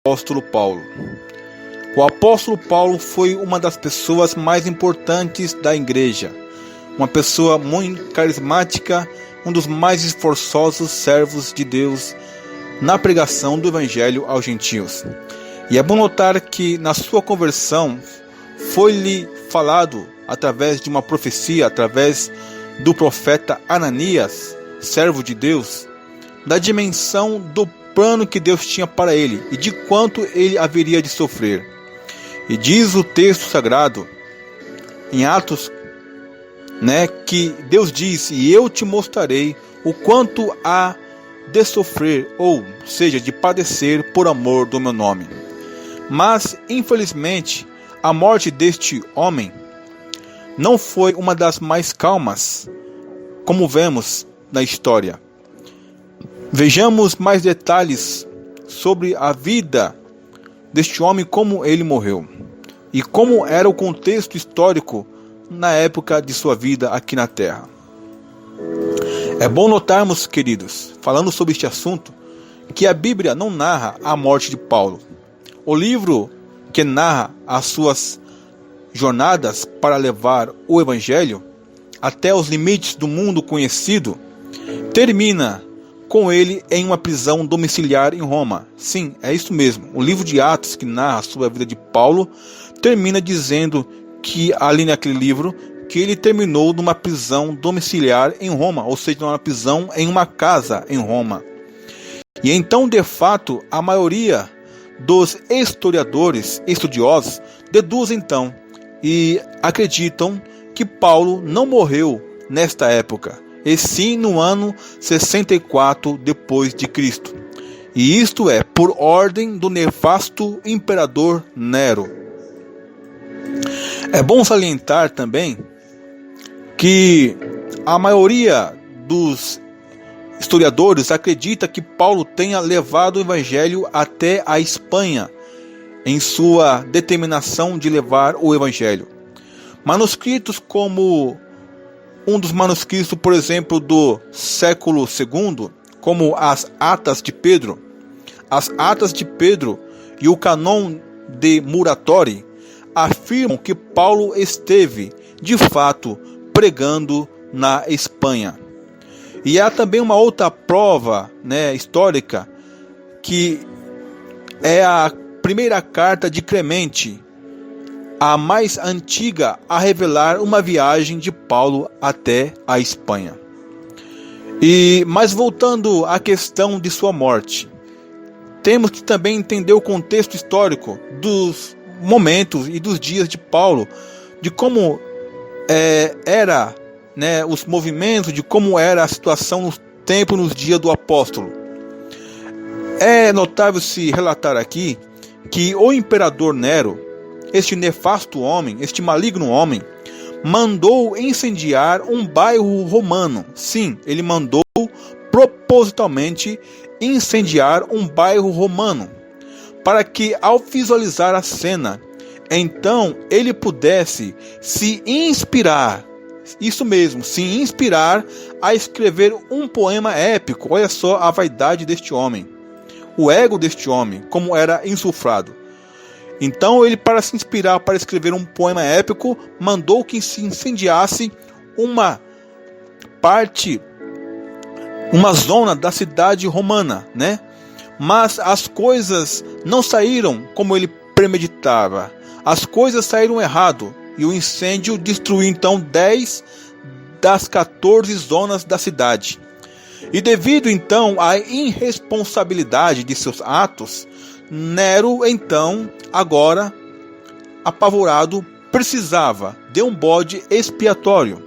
apóstolo Paulo. O apóstolo Paulo foi uma das pessoas mais importantes da igreja, uma pessoa muito carismática, um dos mais esforçosos servos de Deus na pregação do evangelho aos gentios. E é bom notar que na sua conversão foi-lhe falado através de uma profecia, através do profeta Ananias, servo de Deus, da dimensão do plano que Deus tinha para ele e de quanto ele haveria de sofrer. E diz o texto sagrado em Atos, que Deus disse: e eu te mostrarei o quanto há de sofrer, ou seja, de padecer por amor do meu nome. Mas, infelizmente, a morte deste homem não foi uma das mais calmas, como vemos na história. Vejamos mais detalhes sobre a vida deste homem, como ele morreu e como era o contexto histórico na época de sua vida aqui na Terra. É bom notarmos, queridos, falando sobre este assunto, que a Bíblia não narra a morte de Paulo. O livro que narra as suas jornadas para levar o Evangelho até os limites do mundo conhecido termina com ele em uma prisão domiciliar em Roma. Sim, é isso mesmo. O livro de Atos, que narra a sua vida de Paulo, termina dizendo que ali naquele livro que ele terminou numa prisão domiciliar em Roma, ou seja, numa prisão em uma casa em Roma. E então, de fato, a maioria dos historiadores, estudiosos, deduzem então e acreditam que Paulo não morreu nesta época, e sim no ano 64 depois de Cristo. E isto é por ordem do nefasto imperador Nero. É bom salientar também que a maioria dos historiadores acredita que Paulo tenha levado o evangelho até a Espanha, em sua determinação de levar o evangelho. Manuscritos como um dos manuscritos, por exemplo, do século II, como as Atas de Pedro e o Canon de Muratori, afirmam que Paulo esteve, de fato, pregando na Espanha. E há também uma outra prova, histórica, que é a primeira carta de Clemente, a mais antiga a revelar uma viagem de Paulo até a Espanha. Mas voltando à questão de sua morte, temos que também entender o contexto histórico dos momentos e dos dias de Paulo, de como era os movimentos, de como era a situação no tempo, nos dias do apóstolo. É notável se relatar aqui que o imperador Nero, este nefasto homem, este maligno homem, mandou incendiar um bairro romano. Sim, ele mandou propositalmente incendiar um bairro romano, para que ao visualizar a cena, então ele pudesse se inspirar, isso mesmo, se inspirar a escrever um poema épico. Olha só a vaidade deste homem, o ego deste homem, como era insuflado. Então ele, para se inspirar para escrever um poema épico, mandou que se incendiasse uma parte, uma zona da cidade romana, Mas as coisas não saíram como ele premeditava. As coisas saíram errado e o incêndio destruiu então 10 das 14 zonas da cidade. E devido então à irresponsabilidade de seus atos, Nero então, agora apavorado, precisava de um bode expiatório.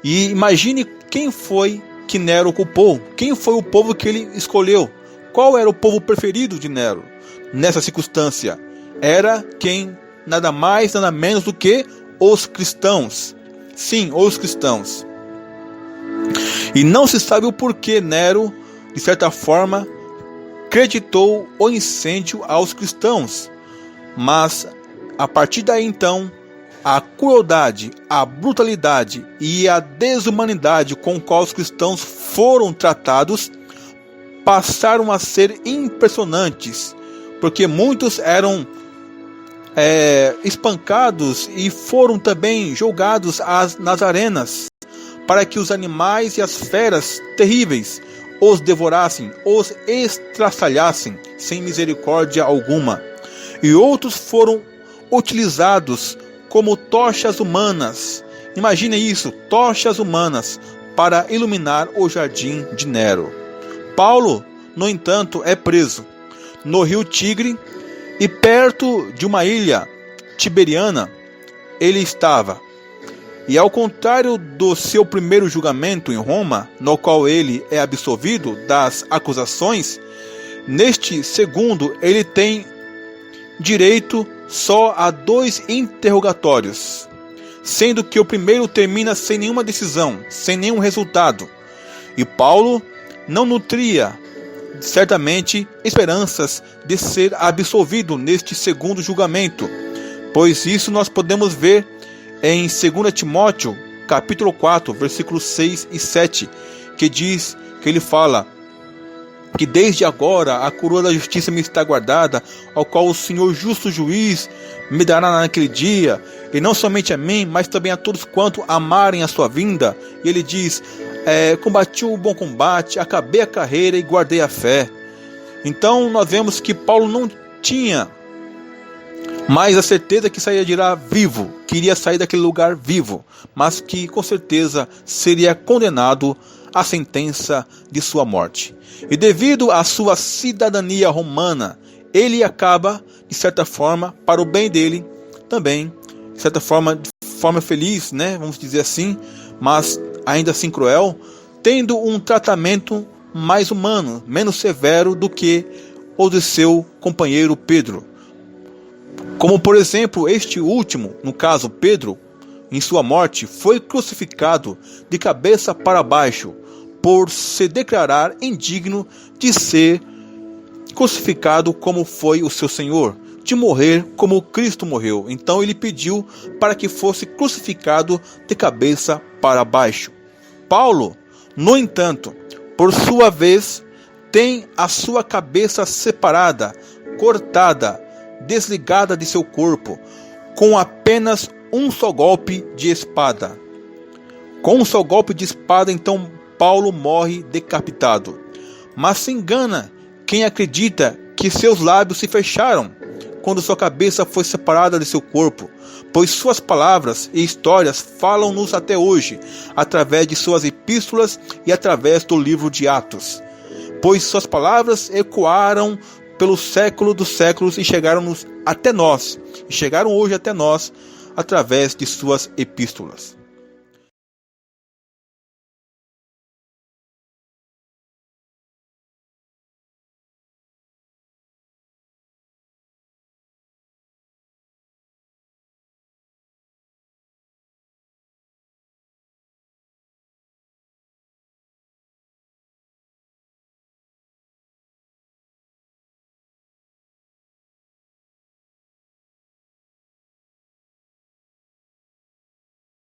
E imagine quem foi que Nero culpou, quem foi o povo que ele escolheu. Qual era o povo preferido de Nero nessa circunstância? Era quem? Nada mais, nada menos do que os cristãos. Sim, os cristãos. E não se sabe o porquê Nero, de certa forma, creditou o incêndio aos cristãos. Mas, a partir daí então, a crueldade, a brutalidade e a desumanidade com qual os cristãos foram tratados passaram a ser impressionantes, porque muitos eram espancados e foram também jogados nas arenas, para que os animais e as feras terríveis os devorassem, os estraçalhassem sem misericórdia alguma. E outros foram utilizados como tochas humanas. Imagine isso, tochas humanas para iluminar o jardim de Nero. Paulo, no entanto, é preso no rio Tigre e perto de uma ilha tiberiana ele estava. E ao contrário do seu primeiro julgamento em Roma, no qual ele é absolvido das acusações, neste segundo ele tem direito só a 2 interrogatórios, sendo que o primeiro termina sem nenhuma decisão, sem nenhum resultado. E Paulo não nutria certamente esperanças de ser absolvido neste segundo julgamento, pois isso nós podemos ver em 2 Timóteo, capítulo 4, versículos 6 e 7, que diz, que ele fala que desde agora a coroa da justiça me está guardada, ao qual o Senhor justo juiz me dará naquele dia, e não somente a mim, mas também a todos quanto amarem a sua vinda. E ele diz, combati o bom combate, acabei a carreira e guardei a fé. Então nós vemos que Paulo não tinha mais a certeza que sairia de lá vivo, que iria sair daquele lugar vivo, mas que com certeza seria condenado à sentença de sua morte. E devido à sua cidadania romana, ele acaba, de certa forma, para o bem dele, também, de certa forma, feliz, né? Vamos dizer assim, mas ainda assim cruel, tendo um tratamento mais humano, menos severo do que o de seu companheiro Pedro. Como, por exemplo, este último, no caso Pedro, em sua morte, foi crucificado de cabeça para baixo, por se declarar indigno de ser crucificado como foi o seu Senhor, de morrer como Cristo morreu. Então ele pediu para que fosse crucificado de cabeça para baixo. Paulo, no entanto, por sua vez, tem a sua cabeça separada, cortada, desligada de seu corpo, com apenas um só golpe de espada. Com um só golpe de espada, então, Paulo morre decapitado. Mas se engana quem acredita que seus lábios se fecharam quando sua cabeça foi separada de seu corpo, pois suas palavras e histórias falam-nos até hoje, através de suas epístolas e através do livro de Atos. Pois suas palavras ecoaram pelo século dos séculos e chegaram hoje até nós, através de suas epístolas.